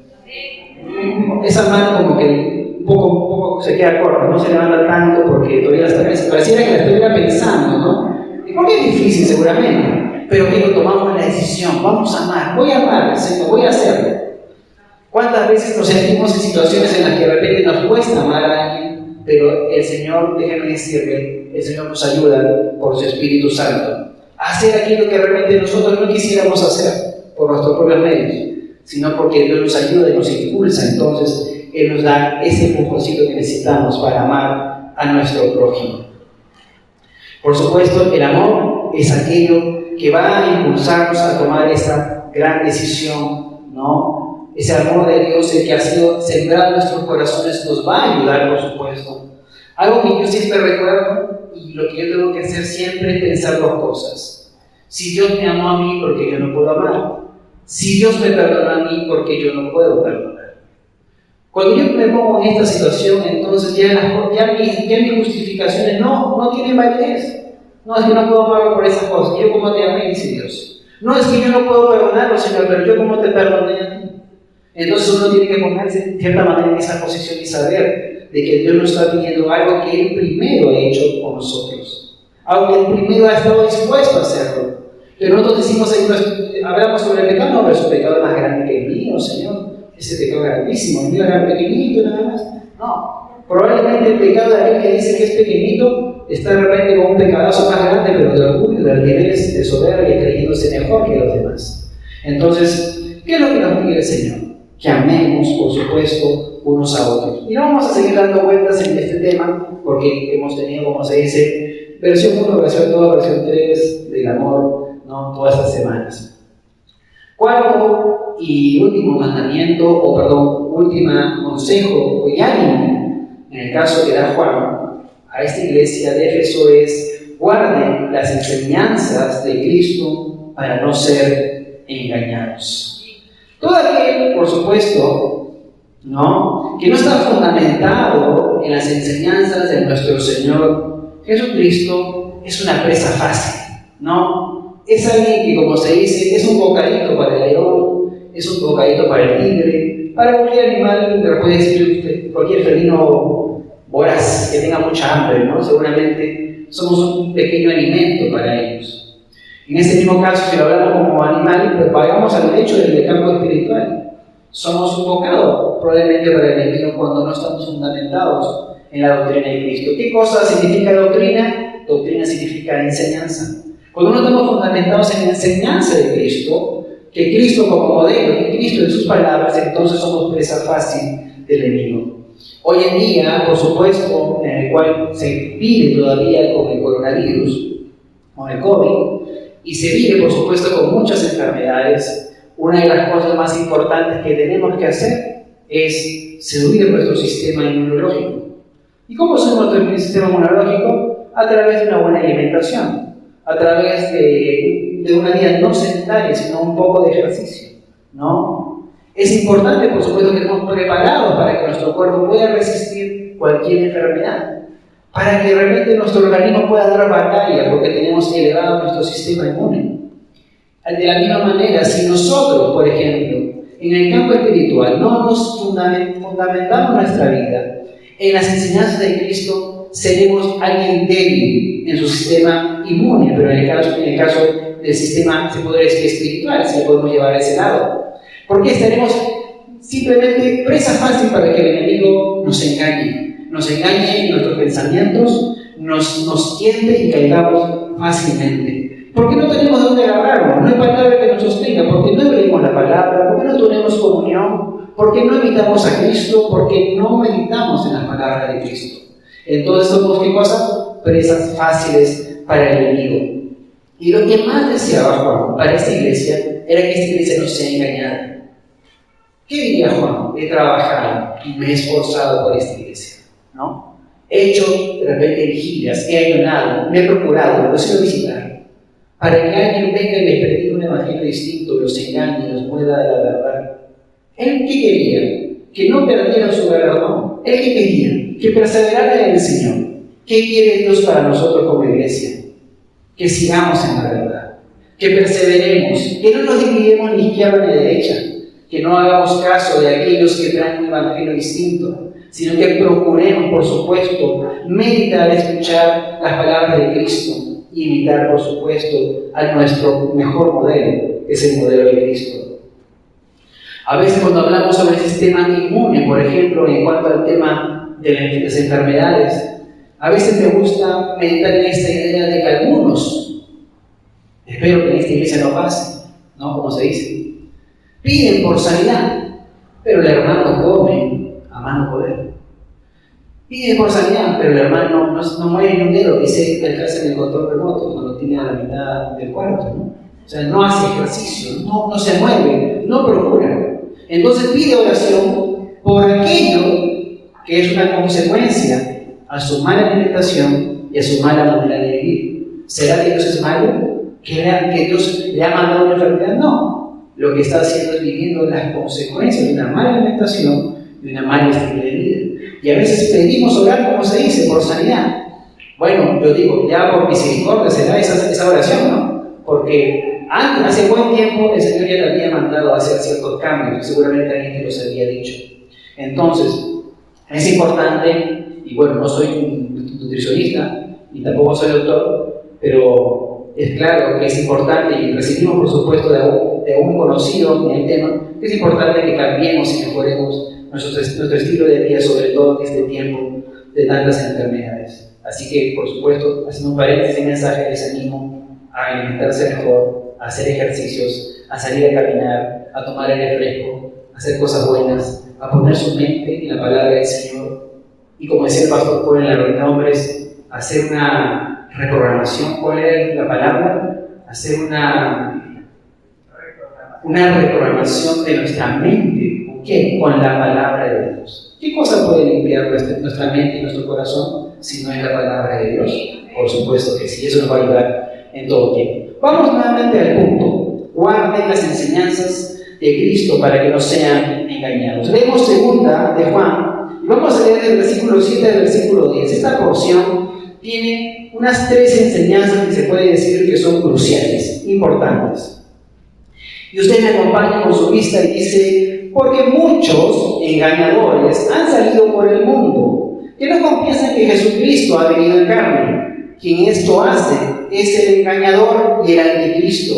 Esa mano como que un poco se queda corta, no se levanta tanto porque todavía pareciera que la estuviera pensando, ¿no? Y porque es difícil seguramente, pero tomamos la decisión, vamos a amar, voy a amar al Señor, voy a hacerlo. ¿Cuántas veces nos sentimos en situaciones en las que de repente nos cuesta amar a alguien, pero el Señor, déjenme decirle, el Señor nos ayuda por su Espíritu Santo a hacer aquello que realmente nosotros no quisiéramos hacer por nuestros propios medios, sino porque Dios nos ayuda y nos impulsa. Entonces Él nos da ese empujoncito que necesitamos para amar a nuestro prójimo. Por supuesto, el amor es aquello que va a impulsarnos a tomar esta gran decisión, ¿no? Ese amor de Dios, el que ha sido sembrado en nuestros corazones, nos va a ayudar, por supuesto. Algo que yo siempre recuerdo y lo que yo tengo que hacer siempre es pensar dos cosas. Si Dios me amó a mí, ¿por qué yo no puedo amar? Si Dios me perdonó a mí, ¿por qué yo no puedo perdonar? Cuando yo me pongo en esta situación, entonces ya mis justificaciones no tienen validez. No, es que no puedo amarlo por esas cosas. Yo como te amé, dice Dios. No, es que yo no puedo perdonarlo, Señor, pero yo como te perdoné a ti. Entonces uno tiene que ponerse de cierta manera en esa posición y saber de que Dios nos está pidiendo algo que Él primero ha hecho con nosotros. Algo que Él primero ha estado dispuesto a hacerlo. Pero nosotros decimos, hablamos sobre el pecado, no, pero su pecado es más grande que el mío, Señor. Ese pecado es grandísimo, el mío era pequeñito nada más. No, probablemente el pecado de aquel que dice que es pequeñito está de repente con un pecadazo más grande, pero de orgullo, de altivez, de soberbia, creyéndose mejor que los demás. Entonces, ¿qué es lo que nos pide el Señor? Que amemos, por supuesto, unos a otros. Y no vamos a seguir dando vueltas en este tema, porque hemos tenido, como se dice, versión 1, versión 2, versión 3 del amor, ¿no? Todas estas semanas. Cuarto y último mandamiento, último consejo y ánimo, en el caso que da Juan a esta iglesia de Éfeso, es: guarden las enseñanzas de Cristo para no ser engañados. Todo aquel, por supuesto, ¿no?, que no está fundamentado en las enseñanzas de nuestro Señor Jesucristo es una presa fácil, ¿no? Es alguien que, como se dice, es un bocadito para el león, es un bocadito para el tigre, para cualquier animal, pero puede decir cualquier felino voraz que tenga mucha hambre, ¿no? Seguramente somos un pequeño alimento para ellos. En ese mismo caso, si lo hablamos como animal, pues vayamos al hecho del campo espiritual. Somos un bocado, probablemente para el enemigo, cuando no estamos fundamentados en la doctrina de Cristo. ¿Qué cosa significa doctrina? Doctrina significa enseñanza. Cuando no estamos fundamentados en la enseñanza de Cristo, que Cristo como modelo, que Cristo en sus palabras, entonces somos presa fácil del enemigo. Hoy en día, por supuesto, en el cual se vive todavía con el coronavirus, con el COVID, y se vive, por supuesto, con muchas enfermedades, una de las cosas más importantes que tenemos que hacer es seducir nuestro sistema inmunológico. ¿Y cómo es nuestro sistema inmunológico? A través de una buena alimentación, a través de una vida no sedentaria, sino un poco de ejercicio, ¿no? Es importante, por supuesto, que estemos preparados para que nuestro cuerpo pueda resistir cualquier enfermedad, para que realmente nuestro organismo pueda dar batalla, porque tenemos elevado nuestro sistema inmune. De la misma manera, si nosotros, por ejemplo, en el campo espiritual no nos fundamentamos nuestra vida en las enseñanzas de Cristo, seremos alguien débil en su sistema inmune, pero en el caso del sistema, se podría decir, espiritual, si podemos llevar a ese lado. Porque estaremos simplemente presa fácil para que el enemigo nos engañe en nuestros pensamientos, nos tiente y caigamos fácilmente. Porque no tenemos de dónde agarrarnos, no hay palabra que nos sostenga, porque no leemos la palabra, porque no tenemos comunión, porque no imitamos a Cristo, porque no meditamos en la palabra de Cristo. Entonces somos, ¿qué cosa? Presas fáciles para el enemigo. Y lo que más deseaba Juan para esta iglesia era que esta iglesia no sea engañada. ¿Qué diría Juan? He trabajado y me he esforzado por esta iglesia, ¿no? He hecho de repente vigilias, he ayunado, me he procurado, los he ido a visitar, para que alguien venga y les predique un evangelio distinto, los engañe, los mueva de la verdad. ¿Él qué quería? Que no perdieran su galardón. ¿Él qué quería? Que perseveraran en el Señor. ¿Qué quiere Dios para nosotros como iglesia? Que sigamos en la verdad, que perseveremos, que no nos dividamos ni izquierda ni derecha, que no hagamos caso de aquellos que traen un evangelio distinto, sino que procuremos, por supuesto, meditar, escuchar las palabras de Cristo y imitar, por supuesto, a nuestro mejor modelo, que es el modelo de Cristo. A veces cuando hablamos sobre el sistema inmune, por ejemplo, en cuanto al tema de las enfermedades, a veces me gusta meditar en esta idea de que algunos, espero que en esta iglesia no pase, ¿no? Como se dice, piden por sanidad, pero el hermano come a mano poder. Pide por sanidad, pero el hermano no mueve ni un dedo, dice el caso en el control remoto, cuando tiene a la mitad del cuarto, ¿no? O sea, no hace ejercicio, no se mueve, no procura. Entonces pide oración por aquello que es una consecuencia a su mala alimentación y a su mala manera de vivir. ¿Será que Dios es malo? ¿Que Dios le ha mandado una enfermedad? No. Lo que está haciendo es viviendo las consecuencias de una mala alimentación y de una mala estilo de vida. Y a veces pedimos orar, como se dice, por sanidad. Bueno, yo digo, ya por misericordia será esa oración, ¿no? Porque hace buen tiempo el Señor ya le había mandado a hacer ciertos cambios, seguramente alguien te los había dicho. Entonces, es importante, y bueno, no soy un nutricionista, ni tampoco soy doctor, pero es claro que es importante, y recibimos por supuesto de un conocido en el tema, que es importante que cambiemos y mejoremos nuestro estilo de vida, sobre todo en este tiempo de tantas enfermedades. Así que, por supuesto, haciendo un paréntesis en mensaje, les animo a alimentarse mejor, a hacer ejercicios, a salir a caminar, a tomar aire fresco, a hacer cosas buenas, a poner su mente en la palabra del Señor. Y como decía el pastor Paul en la reunión de hombres, hacer una reprogramación. ¿Cuál es la palabra? Hacer una reprogramación de nuestra mente. ¿Qué? Con la palabra de Dios. ¿Qué cosa puede limpiar nuestra mente y nuestro corazón si no es la palabra de Dios? Por supuesto que sí, eso nos va a ayudar en todo tiempo. Vamos nuevamente al punto. Guarden las enseñanzas de Cristo para que no sean engañados. Leemos segunda de Juan y vamos a leer del versículo 7 al versículo 10. Esta porción tiene unas 3 enseñanzas que se puede decir que son cruciales, importantes. Y usted me acompaña con su vista y dice: porque muchos engañadores han salido por el mundo, que no confiesan que Jesucristo ha venido en carne. Quien esto hace es el engañador y el anticristo.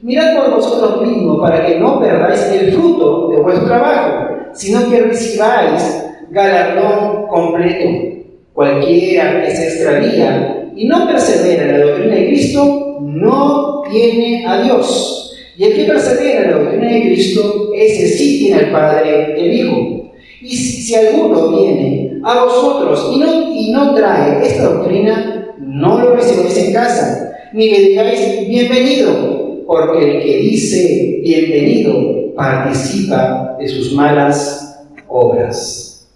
Mirad por vosotros mismos para que no perdáis el fruto de vuestro trabajo, sino que recibáis galardón completo. Cualquiera que se extravía y no persevera en la doctrina de Cristo no tiene a Dios. Y el que persevera en la doctrina de Cristo, ese sí tiene al Padre y el Hijo. Y si alguno viene a vosotros y no trae esta doctrina, no lo recibáis en casa, ni le digáis bienvenido, porque el que dice bienvenido participa de sus malas obras.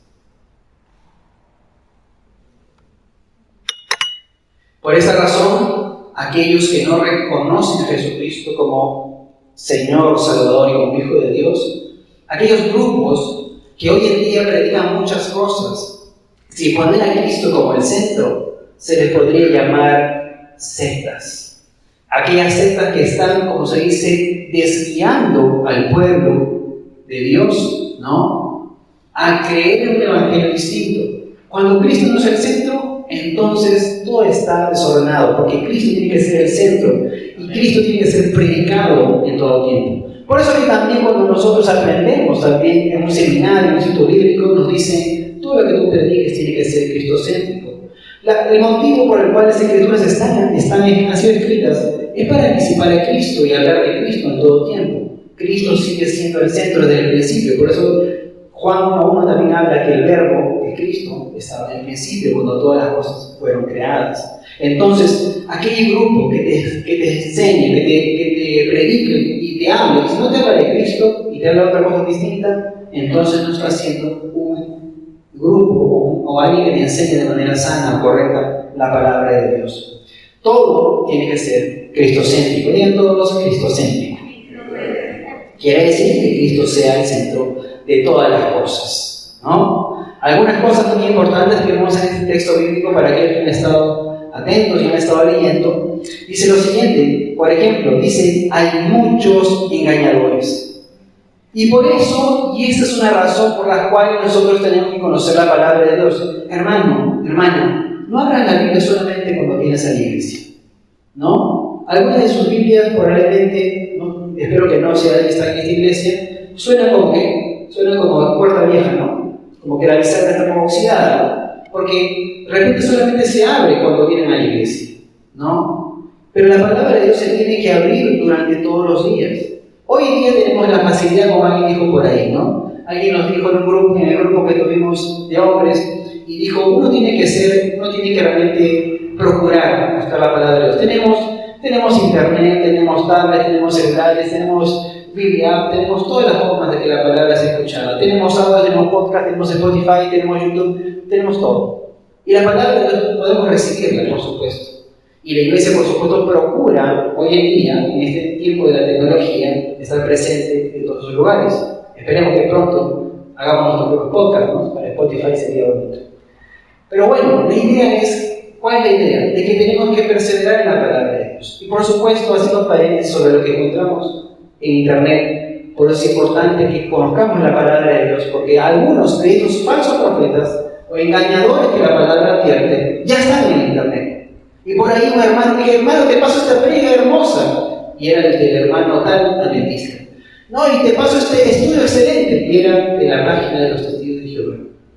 Por esa razón, aquellos que no reconocen a Jesucristo como Señor, Salvador y como Hijo de Dios, aquellos grupos que hoy en día predican muchas cosas, si ponen a Cristo como el centro, se les podría llamar sectas. Aquellas sectas que están, como se dice, desviando al pueblo de Dios, ¿no?, a creer en un evangelio distinto. Cuando Cristo no es el centro, entonces todo está desordenado, porque Cristo tiene que ser el centro y Cristo tiene que ser predicado en todo tiempo. Por eso que también cuando nosotros aprendemos también en un seminario, en un instituto bíblico, nos dicen: todo lo que tú prediques tiene que ser cristocéntrico. El motivo por el cual las escrituras han sido escritas es para anticipar a Cristo y hablar de Cristo en todo tiempo. Cristo sigue siendo el centro desde el principio. Por eso Juan 1.1 también habla que el verbo de Cristo estaba en el principio, cuando todas las cosas fueron creadas. Entonces, aquel grupo que te enseñe, que te predique y te hable, y si no te habla de Cristo y te habla de otra cosa distinta, entonces no está siendo un grupo o alguien que te enseñe de manera sana o correcta la palabra de Dios. Todo tiene que ser cristocéntrico. Digan todos cristocéntrico. Quiere decir que Cristo sea el centro de todas las cosas, ¿no? Algunas cosas muy importantes que vemos en este texto bíblico para aquellos que han estado atentos y han estado leyendo. Dice lo siguiente, por ejemplo, dice: hay muchos engañadores. Y por eso, y esta es una razón por la cual nosotros tenemos que conocer la palabra de Dios. Hermano, hermana, no abran la Biblia solamente cuando vienes a la iglesia, ¿no? Algunas de sus Biblias probablemente, no, espero que no sea de esta iglesia, suena como puerta vieja, ¿no? Como que la bisagra está como oxidada, ¿no? Porque de repente solamente se abre cuando vienen a la iglesia, ¿no? Pero la palabra de Dios se tiene que abrir durante todos los días. Hoy día tenemos la facilidad, como alguien dijo por ahí, ¿no? Alguien nos dijo en el grupo que tuvimos de hombres, y dijo, uno tiene que realmente procurar buscar la palabra de Dios. Tenemos internet, tenemos tablets, tenemos celulares, tenemos Biblia, tenemos todas las formas de que la palabra sea escuchada. Tenemos audio, tenemos podcast, tenemos Spotify, tenemos YouTube, tenemos todo. Y la palabra de Dios podemos recibirla, por supuesto. Y la iglesia, por supuesto, procura hoy en día, en este tiempo de la tecnología, estar presente en todos los lugares. Esperemos que pronto hagamos nuestro propio podcast, ¿no? Para Spotify sería bonito. Pero bueno, la idea es, ¿cuál es la idea? De que tenemos que perseverar en la palabra de Dios. Y por supuesto, haciendo paréntesis sobre lo que encontramos en internet, por eso es importante que conozcamos la palabra de Dios, porque algunos de estos falsos profetas o engañadores que la palabra advierte ya están en internet. Y por ahí un hermano dije, hermano, te paso esta predica hermosa. Y era el del hermano tal adventista. No, y te paso este estudio excelente. Y era de la página de los testigos de Jehová.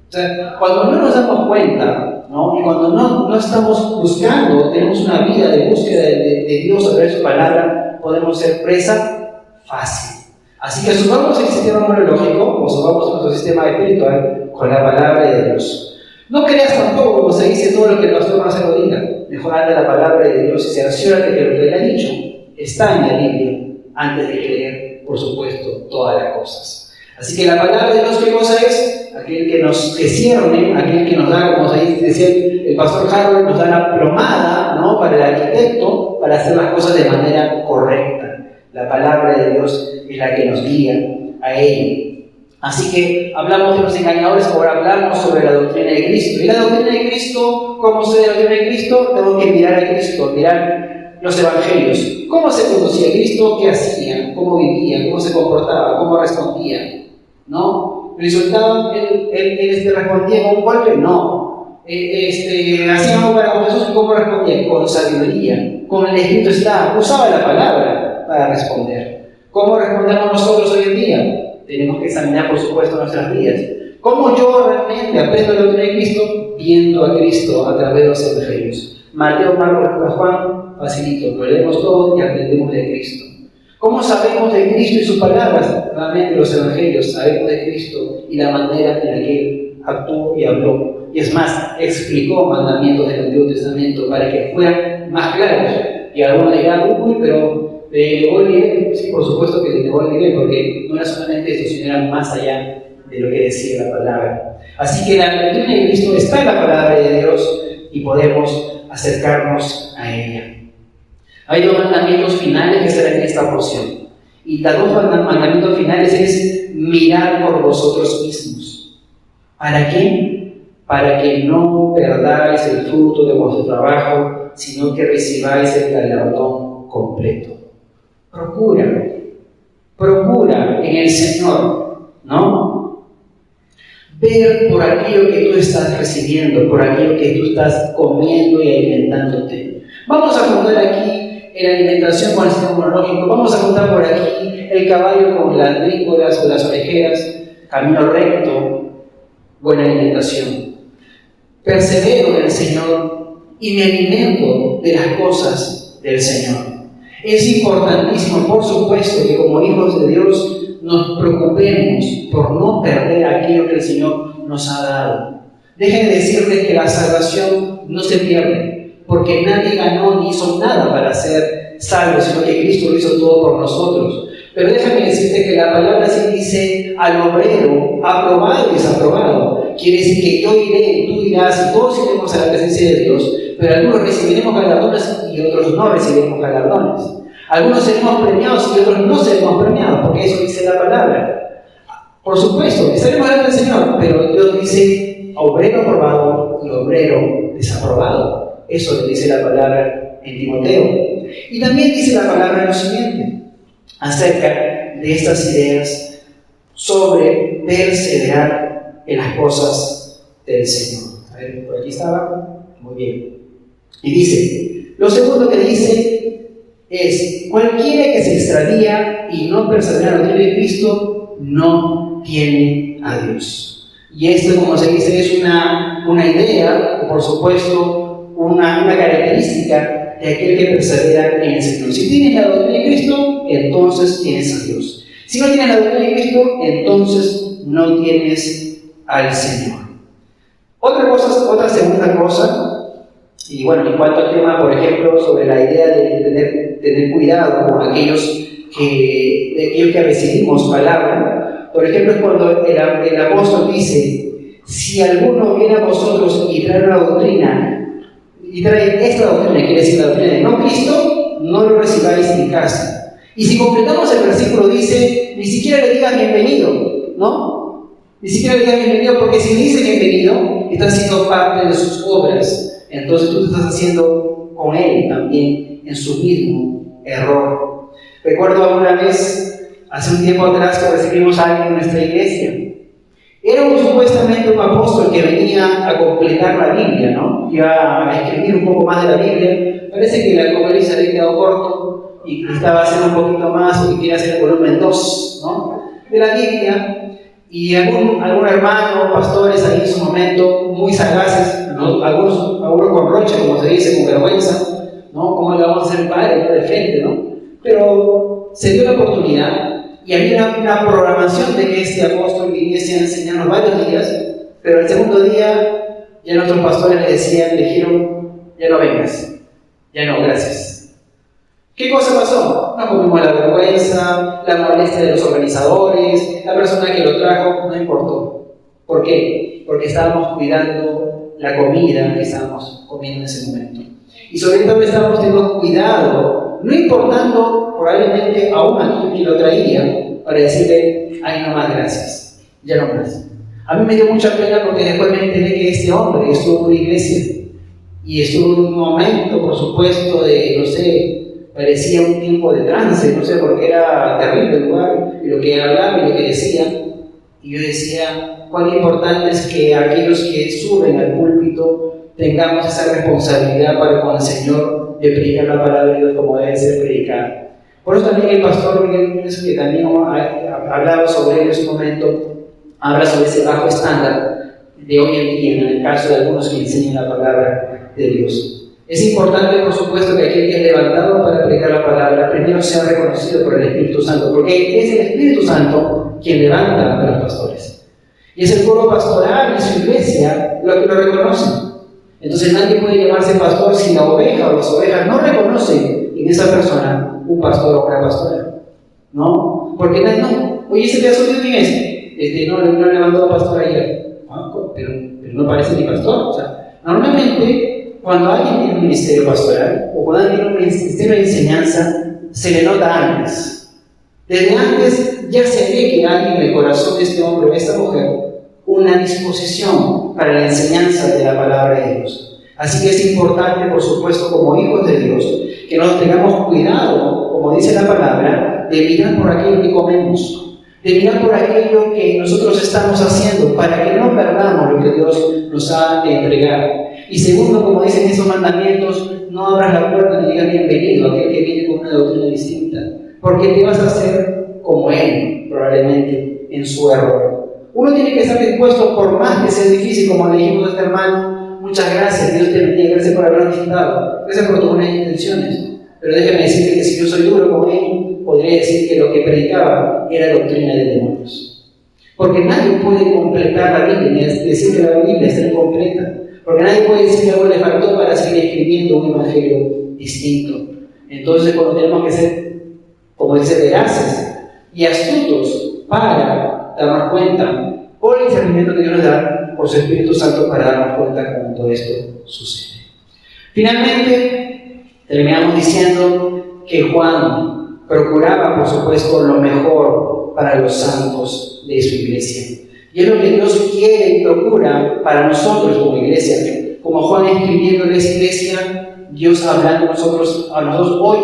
O sea, cuando no nos damos cuenta, ¿no? Y cuando no estamos buscando, tenemos una vida de búsqueda de Dios a través de su palabra, podemos ser presa fácil. Así que subamos el sistema neurológico o subamos nuestro sistema espiritual con la palabra de Dios. No creas tampoco, como se dice, todo lo que el pastor Marcelo diga. Mejor anda la palabra de Dios y cerciórate que lo que él ha dicho está en la Biblia antes de creer, por supuesto, todas las cosas. Así que la palabra de Dios, ¿qué cosa es? Aquel que cierne, aquel que nos da, como se decía el pastor Harold, nos da la plomada, ¿no? Para el arquitecto, para hacer las cosas de manera correcta. La palabra de Dios es la que nos guía a ello. Así que hablamos de los engañadores, ahora hablamos sobre la doctrina de Cristo. Y la doctrina de Cristo, ¿cómo se ve la doctrina de Cristo? Tengo que mirar a Cristo, mirar los evangelios. ¿Cómo se conducía a Cristo? ¿Qué hacía? ¿Cómo vivía? ¿Cómo se comportaba? ¿Cómo respondía? ¿No? ¿Resultaba él respondía con un golpe? No. ¿Hacía algo para con Jesús? ¿Cómo respondía? Con sabiduría. Con el Espíritu está. Usaba la palabra para responder. ¿Cómo respondemos nosotros hoy en día? Tenemos que examinar, por supuesto, nuestras vidas. ¿Cómo yo realmente aprendo la doctrina de Cristo? Viendo a Cristo a través de los evangelios. Mateo, Marcos, Lucas, Juan, facilito. Lo leemos todo y aprendemos de Cristo. ¿Cómo sabemos de Cristo y sus palabras? Realmente los evangelios, sabemos de Cristo y la manera en la que Él actuó y habló. Y es más, explicó mandamientos del Antiguo Testamento para que fueran más claros. Y algunos dirán, uy, pero le elevó el nivel. Sí, por supuesto que le elevó el nivel, porque no era solamente esto, sino era más allá de lo que decía la palabra. Así que la doctrina de Cristo está en la palabra de Dios y podemos acercarnos a ella. Hay dos mandamientos finales que estarán en esta porción. Y los dos mandamientos finales es mirar por vosotros mismos. ¿Para qué? Para que no perdáis el fruto de vuestro trabajo, sino que recibáis el galardón completo. Procura en el Señor, ¿no? Ver por aquello que tú estás recibiendo, por aquello que tú estás comiendo y alimentándote. Vamos a juntar aquí en la alimentación con el sistema inmunológico, vamos a juntar por aquí el caballo con las gringolas o las orejeras, camino recto, buena alimentación. Persevero en el Señor y me alimento de las cosas del Señor. Es importantísimo, por supuesto, que como hijos de Dios nos preocupemos por no perder aquello que el Señor nos ha dado. Dejen de decirles que la salvación no se pierde, porque nadie ganó ni hizo nada para ser salvo, sino que Cristo lo hizo todo por nosotros. Pero déjame decirte que la palabra sí dice al obrero, aprobado y desaprobado. Quiere decir que yo iré, tú irás y todos iremos a la presencia de Dios, pero algunos recibiremos galardones y otros no recibiremos galardones. Algunos seremos premiados y otros no seremos premiados, porque eso dice la palabra. Por supuesto, estaremos delante del Señor, pero Dios dice obrero aprobado y obrero desaprobado. Eso le dice la palabra en Timoteo. Y también dice la palabra lo siguiente, acerca de estas ideas sobre perseverar en las cosas del Señor. A ver, por aquí estaba. Muy bien. Y dice, lo segundo que dice es, cualquiera que se extravía y no persevera en la doctrina de Cristo, no tiene a Dios. Y esto, como se dice, es una idea, o por supuesto, una característica de aquel que persevera en el Señor. Si tienes la doctrina de Cristo, entonces tienes a Dios. Si no tienes la doctrina de Cristo, entonces no tienes al Señor. Otra segunda cosa, y bueno, en cuanto al tema, por ejemplo, sobre la idea de tener cuidado con aquellos que recibimos palabra, por ejemplo, es cuando el apóstol dice: si alguno viene a vosotros y trae una doctrina, y trae esta doctrina, quiere decir la doctrina de no Cristo, no lo recibáis en casa. Y si completamos el versículo, dice: ni siquiera le digas bienvenido, ¿no? Ni siquiera le digas bienvenido, porque si le dice bienvenido, está haciendo parte de sus obras. Entonces tú te estás haciendo con él también en su mismo error. Recuerdo alguna vez, hace un tiempo atrás, que recibimos a alguien en nuestra iglesia. Era supuestamente un apóstol que venía a completar la Biblia, ¿no? Iba a escribir un poco más de la Biblia. Parece que la Biblia se había quedado corto y necesitaba hacer un poquito más, o que quería hacer el volumen 2, ¿no?, de la Biblia. Y algún hermano, pastores ahí en su momento, muy sagaces, ¿no?, algunos con rocha, como se dice, con vergüenza, ¿no? ¿Cómo le vamos a hacer padre, no, de frente, ¿no? Pero se dio la oportunidad, y había una programación de que este apóstol viniese a enseñarnos varios días, pero el segundo día ya nuestros pastores le dijeron: ya no vengas, ya no, gracias. ¿Qué cosa pasó? No comimos la vergüenza, la molestia de los organizadores, la persona que lo trajo, no importó. ¿Por qué? Porque estábamos cuidando la comida que estábamos comiendo en ese momento. Y sobre todo estábamos teniendo cuidado, no importando probablemente aún a quien lo traía, para decirle: ay, no más, gracias, ya no más. A mí me dio mucha pena, porque después me enteré que este hombre estuvo en una iglesia y estuvo en un momento, por supuesto, de, no sé, parecía un tiempo de trance, no sé, porque era terrible el lugar, y lo que hablaba y lo que decía. Y yo decía: cuán importante es que aquellos que suben al púlpito tengamos esa responsabilidad para con el Señor de predicar la palabra de Dios como debe ser predicada. Por eso también el pastor Miguel Núñez, que también ha hablado sobre él en su momento, habla sobre ese bajo estándar de hoy en día, en el caso de algunos que enseñan la palabra de Dios. Es importante, por supuesto, que aquel que es levantado para predicar la palabra primero sea reconocido por el Espíritu Santo, porque es el Espíritu Santo quien levanta a los pastores. Y es el pueblo pastoral y su iglesia lo que lo reconoce. Entonces nadie puede llamarse pastor si la oveja o las ovejas no reconocen en esa persona un pastor o una pastora, ¿no? Porque no, oye, ese pedazo de quién es, no levantó a pastor ayer, pero no parece ni pastor. O sea, normalmente cuando alguien tiene un ministerio pastoral o cuando alguien tiene un ministerio de enseñanza, se le nota antes. Desde antes ya se ve que hay en el corazón de este hombre o de esta mujer una disposición para la enseñanza de la palabra de Dios. Así que es importante, por supuesto, como hijos de Dios, que nos tengamos cuidado, como dice la palabra, de mirar por aquello que comemos, de mirar por aquello que nosotros estamos haciendo, para que no perdamos lo que Dios nos ha de entregar. Y segundo, como dicen esos mandamientos, no abras la puerta ni digas bienvenido a aquel que viene con una doctrina distinta, porque te vas a hacer como él, probablemente, en su error. Uno tiene que estar dispuesto, por más que sea difícil, como le dijimos a este hermano: muchas gracias, Dios te bendiga, gracias por habernos visitado, gracias por tus buenas intenciones. Pero déjame decirte que si yo soy duro con él, podría decir que lo que predicaba era doctrina de demonios. Porque nadie puede completar la Biblia, es decir que la Biblia está incompleta. Porque nadie puede decir que algo le faltó para seguir escribiendo un evangelio distinto. Entonces, cuando tenemos que ser, como dice, veraces y astutos para darnos cuenta, por el discernimiento que Dios nos da, por su Espíritu Santo, para darnos cuenta cuando todo esto sucede. Finalmente, terminamos diciendo que Juan procuraba, por supuesto, lo mejor para los santos de su iglesia. Y es lo que Dios quiere y procura para nosotros como iglesia. Como Juan escribiendo en esa iglesia, Dios hablando a nosotros hoy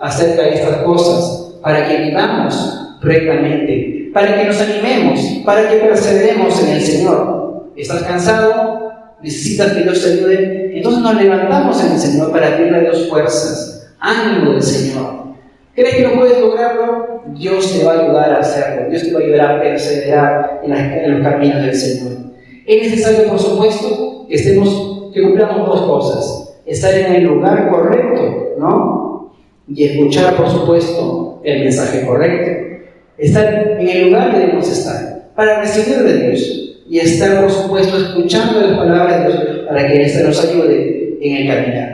acerca de estas cosas, para que vivamos rectamente, para que nos animemos, para que perseveremos en el Señor. ¿Estás cansado? ¿Necesitas que Dios te ayude? Entonces nos levantamos en el Señor para pedirle a Dios fuerzas, ánimo del Señor. ¿Crees que no puedes lograrlo? Dios te va a ayudar a hacerlo. Dios te va a ayudar a perseverar en los caminos del Señor. Es necesario, por supuesto, que cumplamos dos cosas. estar en el lugar correcto, ¿no? Y escuchar, por supuesto, el mensaje correcto. Estar en el lugar que debemos estar, para recibir de Dios. Y estar, por supuesto, escuchando las palabras de Dios, para que éste nos ayude en el caminar.